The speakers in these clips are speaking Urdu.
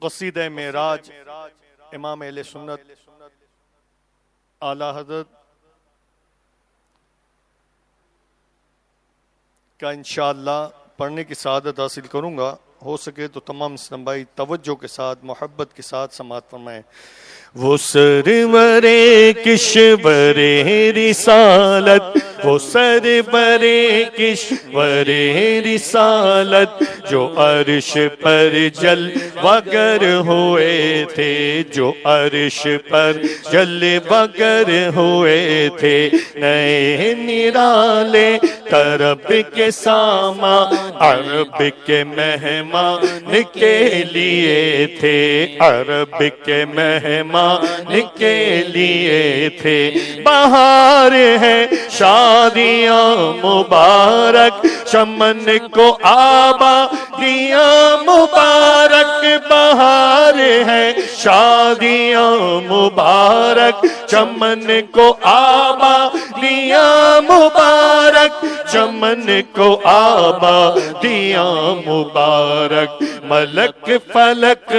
قصیدہ معراج امام اہل سنت اعلیٰ حضرت کا انشاءاللہ پڑھنے کی سعادت حاصل کروں گا. ہو سکے تو تمام اسلام بھائی توجہ کے ساتھ محبت کے ساتھ سماعت فرمائیں. وہ سرور کشور رسالت، وہ سرور کشور رسالت، جو عرش پر جلوہ گر ہوئے تھے، جو عرش پر جلوہ گر ہوئے تھے. نئے نرالے طرب کے سامان عرب کے مہمان کے لیے تھے، عرب کے مہمان کے لیے تھے. بہار ہے شادیاں مبارک، چمن کو آبادیاں مبارک. بہار ہے شادیاں مبارک، چمن کو آبادیاں مبارک، چمن کو آبادیاں مبارک. ملک فلک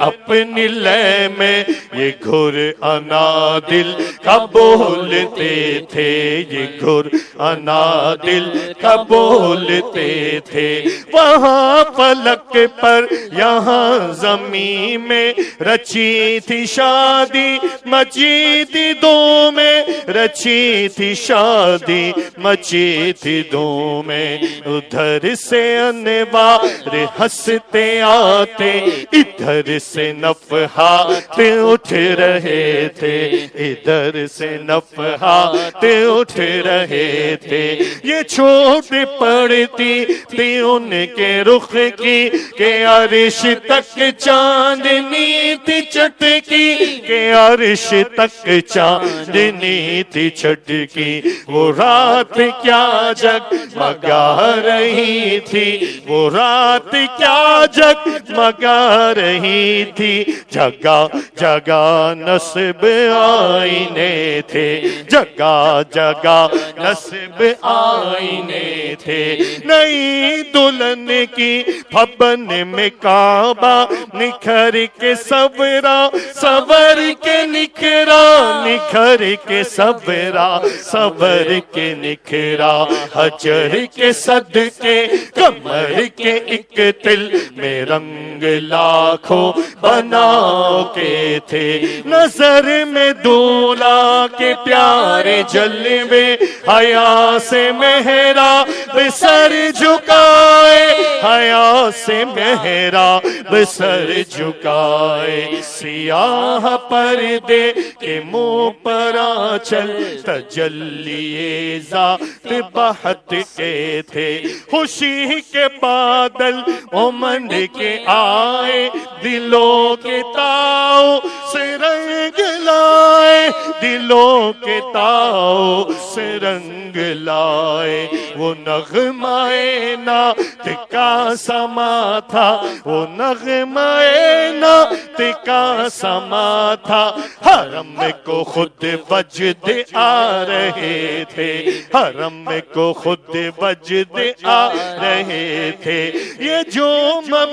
اپنی لے میں یہ گھر انادل کا بولتے تھے، یہ گھر انادل کا بولتے تھے. وہاں فلک پر یہاں زمین میں رچی تھی شادی، مچی تھی دو میں، رچی تھی شادی مچی تھی دو میں. ادھر سے انوار ہنستے آتے، ادھر سے نفحات اٹھ رہے تھے، ادھر سے نفحات اٹھ رہے تھے. یہ چھوٹ پڑتی تھی ان کے رخ کی کہ عرش تک چاندنی تھی چٹکی، کہ عرش تک چاندنی تھی چٹکی. وہ رات کیا جگمگا رہی تھی، وہ رات کیا جگمگا رہی تھی. جگہ جگہ نصب آئینے تھے، جگہ جگہ نصب آئینے تھے. نئی دلہن کی پھبن میں کعبہ نکھر کے سورا، سور کے نکھرا، نکھر کے سورا، سور کے نکھرا. حجر کے صدقے کمر کے ایک تل میں رنگ لاکھوں بنا کے تھے. نظر میں دولہا کے پیارے جلوے، حیا سے محراب سر جھکائے، حیا سے محراب سر جھکائے. سیاہ پردے کے منہ پر آنچل تجلی ذات بہت کے تھے. خوشی کے بادل امنڈ کے آئے، دلوں کے تاؤ سے رنگ لائے، دلوں کے تاؤ سے رنگ لائے. وہ نغمہ نعت کا سما تھا، وہ نغمہ نعت کا سما تھا. حرم کو خود وجد آ رہے تھے، حرم کو خود وجد آ رہے تھے. یہ جو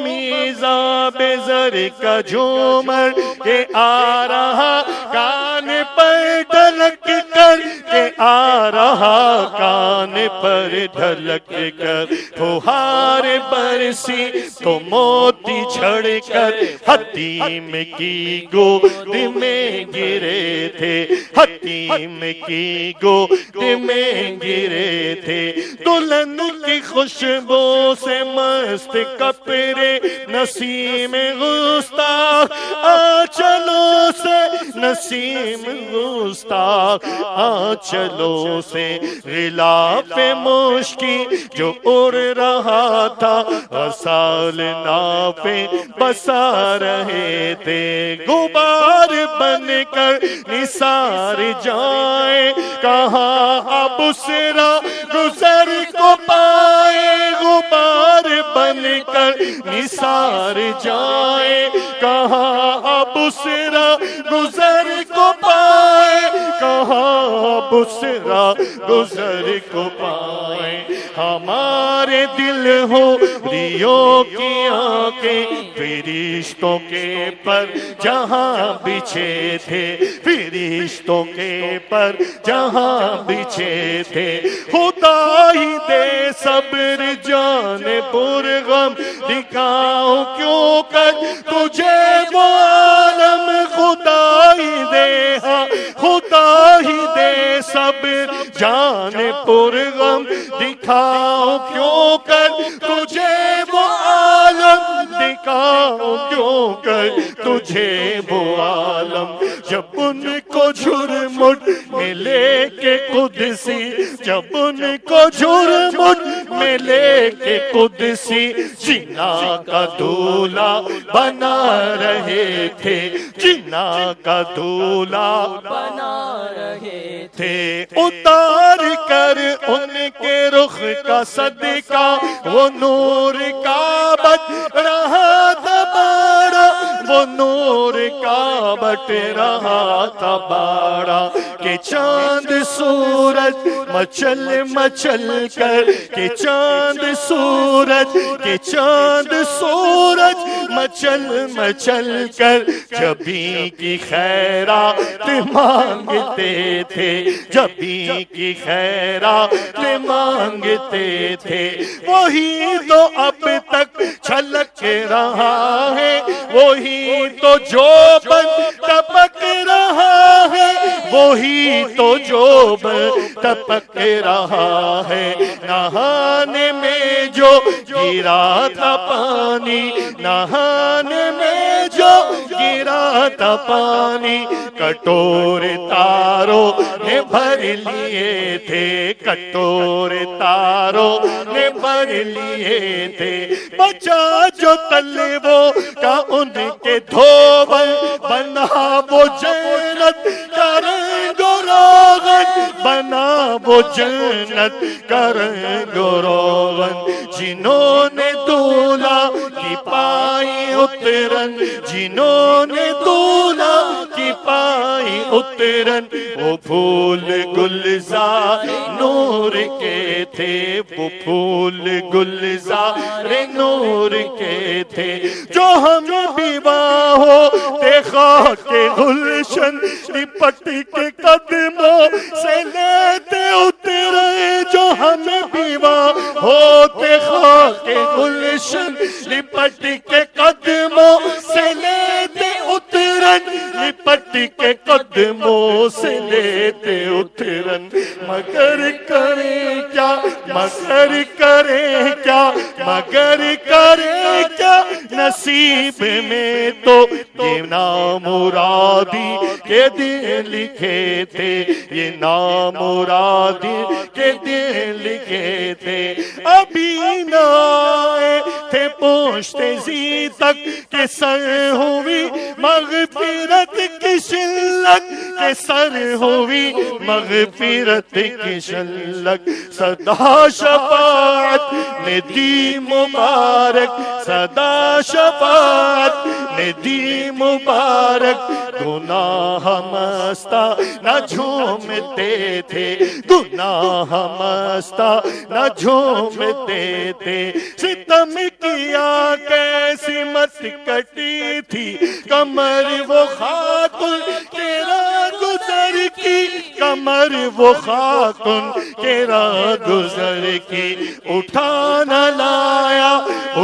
میزاں بے زر کا جھومر کے آ رہا کان پر ڈھلک کر کے آ رہا کان پر ڈھلک کر. پھوہار برسی تو موتی جھڑ کر حتیم کی گود میں گرے تھے، حتیم کی گود میں گرے تھے. دلہن کی خوشبو سے مست کپڑے نسیم گستاخ آنچلوں سے، نسیم گستاخ آنچلوں سے. غلاف مشکی جو اڑ رہا تھا، غسال نافے بسا رہے تھے. غبار بن کر نثار جائیں، کہاں اب سرا گزر کو پائے. غبار بن کر نثار جائیں، کہاں اب سرا گزر کو پائے. کہاں بسرا گزر کو پائیں. ہمارے دل ہو ریوں کی آنکھیں فرشتوں کے پر جہاں بچھے تھے, فرشتوں کے پر جہاں بچھے تھے. خدا ہی دے صبر جان پر غم دکھاؤں کیوں کر تجھے وہ عالم. خدا ہی دے, ہاں خدا ہی دے صبر جان پر غم دکھاؤں کیوں کر تجھے وہ عالم, دکھاؤں کیوں کر تجھے وہ عالم. جب ان کو جھرمٹ میں لے کے قدسی, جب ان کو جھرمٹ میں لے کے قدسی جنا کا دولہا بنا رہے تھے, جنا کا دولہا بنا رہے تھے. اتار کر ان کے رخ کا صدقہ وہ نور کا بٹ رہا تھا بارہ, وہ نور کا بٹ رہا تھا بارہ. کہ چاند سورج مچل مچل کر, کہ چاند سورج, کہ چاند سورج مچل مچل کر جبھی کی خیرات مانگتے تھے, جبھی کی خیرات مانگتے تھے. وہی تو اب تک چھلک رہا ہے, وہی تو جو بن ٹپک رہا ہے, وہی تو جو بن ٹپک رہا ہے. نہانے میں جو گرا تھا پانی, نہانے میں جو گرا تھا پانی کٹور تاروں نے بھر لیے تھے, کٹور تاروں نے بھر لیے تھے. بچا جو تلووں کا ان کے دھوبل بنا وہ جنت کا رنگ و روغن, بنا وہ جنت کا رنگ و روغن. جنہوں نے دولہا کی پائی اترن, جنہوں نے دولہا کی پائی اترن, وہ پھول گلزار نور کے تھے, وہ پھول گلزار نور کے تھے. جو ہم بیواہوں تے خاک گلشن لپٹ کے قدموں سے لیتے اترے, جو ہم بیواہ ہوتے خاک گلشن لپٹ کے قدموں سے لیتے اترن, لپٹ کے قدموں سے لیتے اترن. مگر کرے کیا, مگر کرے کیا, مگر کرے کیا, نصیب میں تو یہ نامرادی کے دن لکھے تھے, یہ نامرادی کے دن لکھے تھے. ابھی نہ آئے تھے پہنچتے زی تک کہ سر ہوئی مغفرت کی شلک, کہ سر ہوئی مغفرت کی شلک. صدا شفاعت نے دی مبارک, صدا شفاعت نے دی مبارک. گناہ مستہ نہ جھومتے تھے, گناہ مستہ نہ جھومتے تھے. ستم کیا کیسی مت کٹی تھی کمر وہ خاتون کے راہ گزر کی, کمر وہ خاتون کے راہ گزر کی. اٹھا نہ لایا,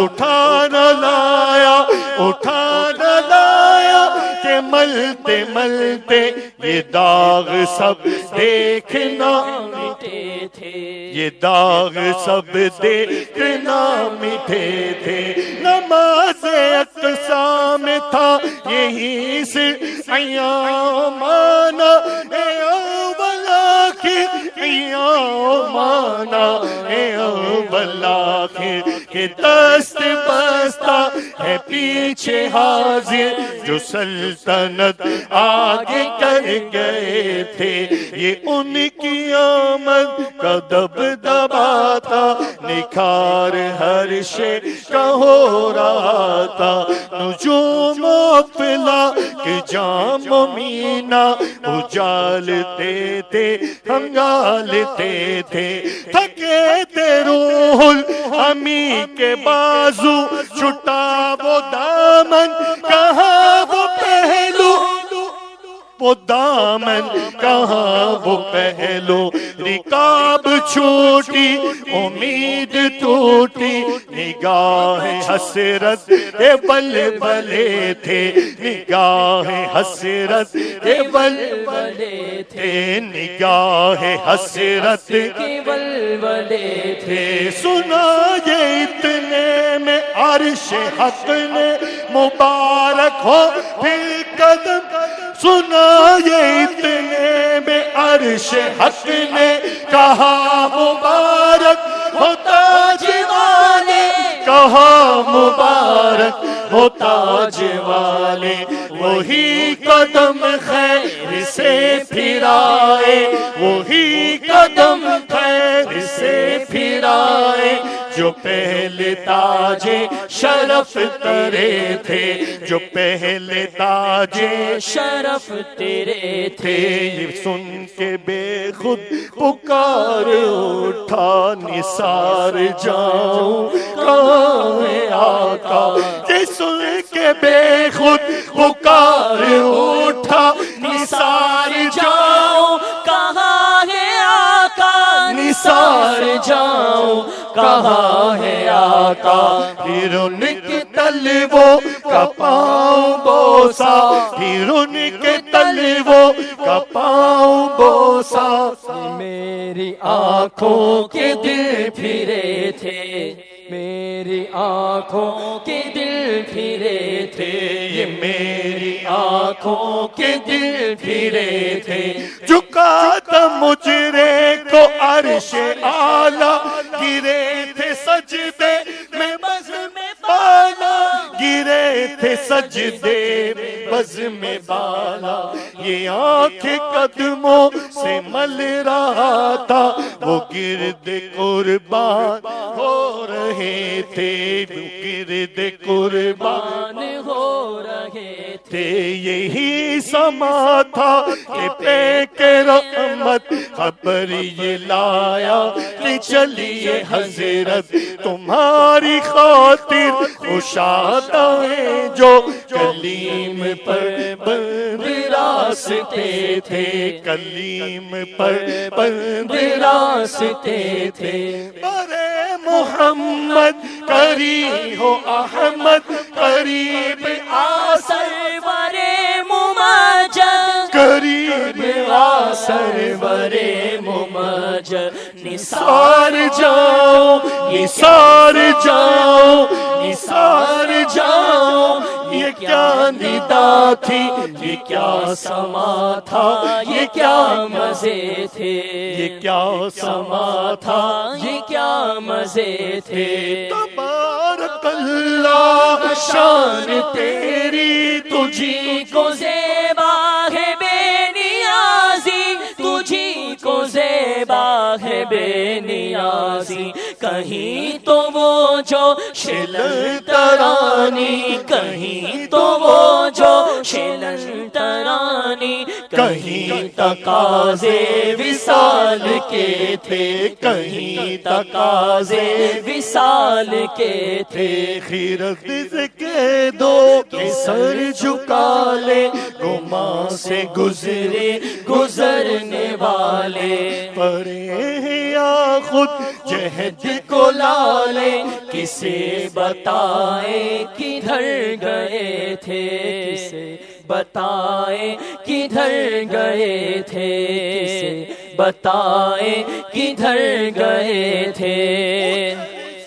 اٹھا نہ لایا, اٹھا نہ لایا کہ ملتے ملتے یہ داغ سب دیکھنا مٹے تھے, یہ داغ سب دیکھنا مٹے تھے. نماز اقصا میں تھا یہی سے ایام مانا, اے اول آخر ایام مانا, اول آخر کے دست بستہ ہے پیچھے حاضر، جو سلطنت آگے کر گئے تھے، یہ ان کی آمد کا دبدبا تھا، نکھار ہر شے کا ہو رہا تھا، نجوم افلا کے جام مینا اجالتے تھے، ہنگالتے تھے، تھکے تھے روح الحمی کے بازو، چھٹا وہ دامن کہاں وہ پہلو، وہ دامن کہاں وہ پہلو، رکاب چھوٹی امید ٹوٹی، نگاہ حسرت کے بلبلے تھے، نگاہ حسرت کے بلبلے تھے، نگاہ حسرت کے بلبلے تھے، سنا یہ اتنے میں عرش حق نے مبارک ہو پھر قدم، سنا یہ اتنے میں عرش حق نے کہا مبارک ہو تاج والے، کہا مبارک ہو تاج والے، وہی قدم خیر سے پھرائے، وہی قدم خیر سے پھرائے، جو پہلے تاج شرف ترے تھے، جو پہلے تاج شرف تیرے تھے، یہ سن کے بے خود پکار اٹھا، نثار جاؤں کہاں ہے آقا، یہ سن کے بے خود پکار اٹھا، نثار جاؤں کہاں ہے آقا، نثار جاؤں کہاں ہے آقا، پھر ان کے تلووں کا پاؤں بوسا، پھر ان کے تلووں کا پاؤں بوسا، میری آنکھوں کے دل پھرے تھے، میری آنکھوں کے دل پھرے تھے، یہ میری آنکھوں کے دل پھرے تھے، جھکا تھا مجرے کو عرش اعلیٰ، گرے تھے سجدے میں بزم بالا، گرے تھے سجدے میں بزم بالا، یہ آنکھیں قدموں سے مل رہا تھا، وہ گرد قربان ہو رہے تھے، وہ گرد قربان ہو رہے تھے، یہی سما تھا کہ پیک رحمت خبر یہ لایا کہ چلیے حضرت تمہاری خاطر خوشادہ ہیں، جو کلیم پر بند راستے تھے، کلیم پر بند راستے تھے، برے محمد قریب ہو احمد قریب سرور ممجد، قریب سرور ممجد، نثار جاؤ، نثار جاؤ، نثار جاؤ، یہ کیا ندا تھی، یہ کیا سما تھا، یہ کیا مزے تھے، یہ کیا سما تھا، یہ کیا مزے تھے، تبارک اللہ شان تیری، تجھی کو زیبا ہے بے نیازی، تجھی کو زیبا ہے بے نیازی، کہیں تو وہ جو شلن ترانی، کہیں تو وہ جو شلن ترانی، کہیں تقاضے وصال کے تھے، کہیں تقاضے وصال کے تھے، خیرت سے کہہ دو کہ سر جھکا لے، گماں سے گزرے گزرنے والے، پڑے یا خود جہد کو لالے، کسے بتائے کدھر گئے تھے، کسے بتائے کدھر گئے تھے، کسے بتائے کدھر گئے تھے،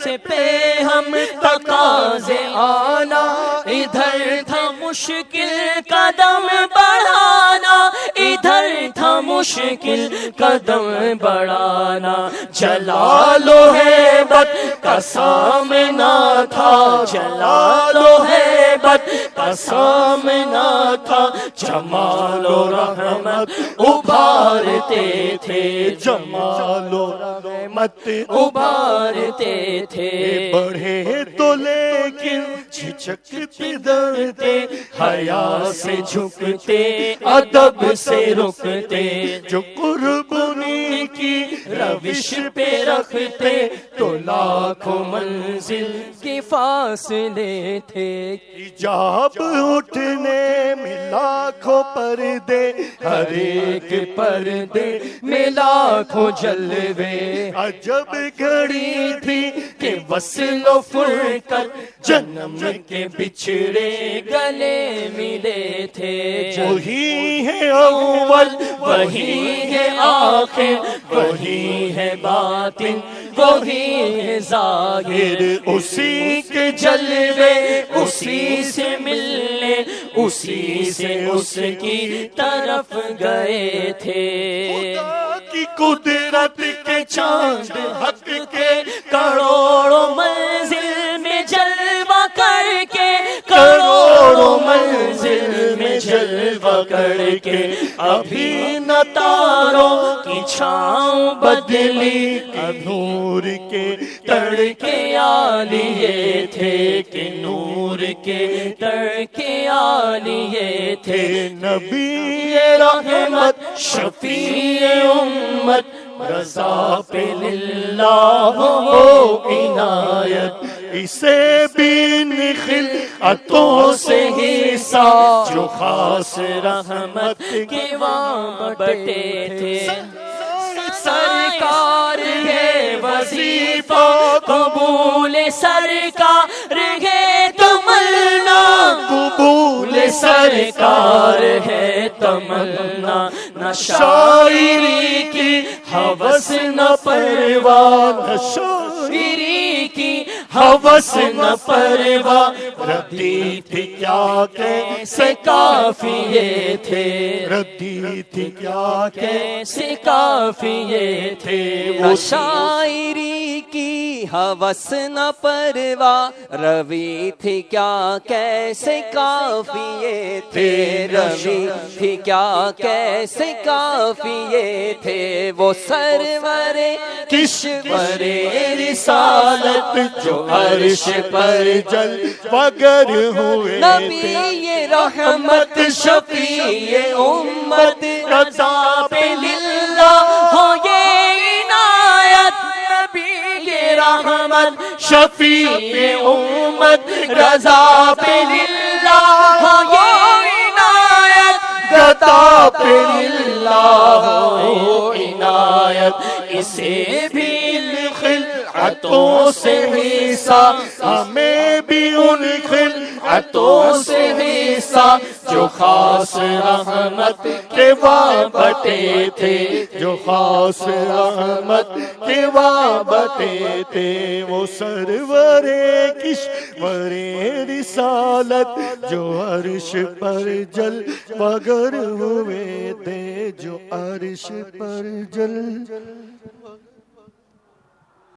سے پہ ہم تقاضے آنا، ادھر تھا مشکل قدم بڑھانا، ادھر تھا مشکل قدم بڑھانا، جلال و ہیبت کا سامنا تھا، جلال و ہیبت کا سامنا تھا، جمال و رحمت ابھارتے تھے، جمال و رحمت ابھارتے تھے، بڑھے تو لیکن جھجکتے ڈرتے، حیا سے جھکتے ادب سے رکتے، جو قربانی کی روش پہ رکھتے تو لاکھوں منزل کے فاصلے تھے، حجاب اٹھنے میں لاکھوں پردے، ہر ایک پردے میں لاکھوں جلوے، عجب گھڑی تھی کہ وصل و فرقت جنم کے بچھڑے گلے ملے تھے، وہی ہے اول وہی ہے آخر، وہی ہے باطن وہی ہے ظاہر، اسی کے جلوے اسی سے ملنے، اسی سے اس کی طرف گئے تھے، خدا کی قدرت کے چاند حق کے کروڑوں منزل میں جلوہ کر کے، کروڑوں منزل میں جلوہ کر کے، ابھی نہ تاروں کی چھاؤں بدلی، نور کے تڑکے آ لیے تھے، کہ نور کے تڑکے آ لیے تھے، نبی رحمت شفیع امت، رضا پہ للہ ہو عنایت، اسے بھی خلعتوں سے ہی سا جو خاص رحمت کے وہاں بٹے تھے، سرکار ہے وظیفہ قبول، سرکار ہے تمنا قبول، سرکار ہے تمنا، نہ شاعری کی ہوس نہ پرواہ، نہ شاعری کی ہوس نہ پرواہ، ردی تھی کیا کیسے کافیے تھے، ردی تھی کیا کیسے کافیے تھے، وہ شاعری کی ہوس نہ پرواہ، روی تھی کیا کیسے کافیے تھے، روی تھی کیا کیسے کافیے تھے، وہ سرور کشور رسالت جو عرش پر جل وگر ہوئے نبی رحمت شفیع امت، رضا پہ للہ ہو یہ عنایت، نبی رحمت شفیع امت، رضا پہ للہ ہو یہ عنایت، رضا پہ للہ ہو عنایت، اسے بھی خلعتوں سے حصہ، ہمیں بھی ان خلعتوں سے حصہ، جو خاص رحمت کے وابطے تھے، جو خاص رحمت کے وابطے تھے، وہ سرور کشور رسالت جو عرش پر جل وگر ہوئے تھے، جو عرش پر جل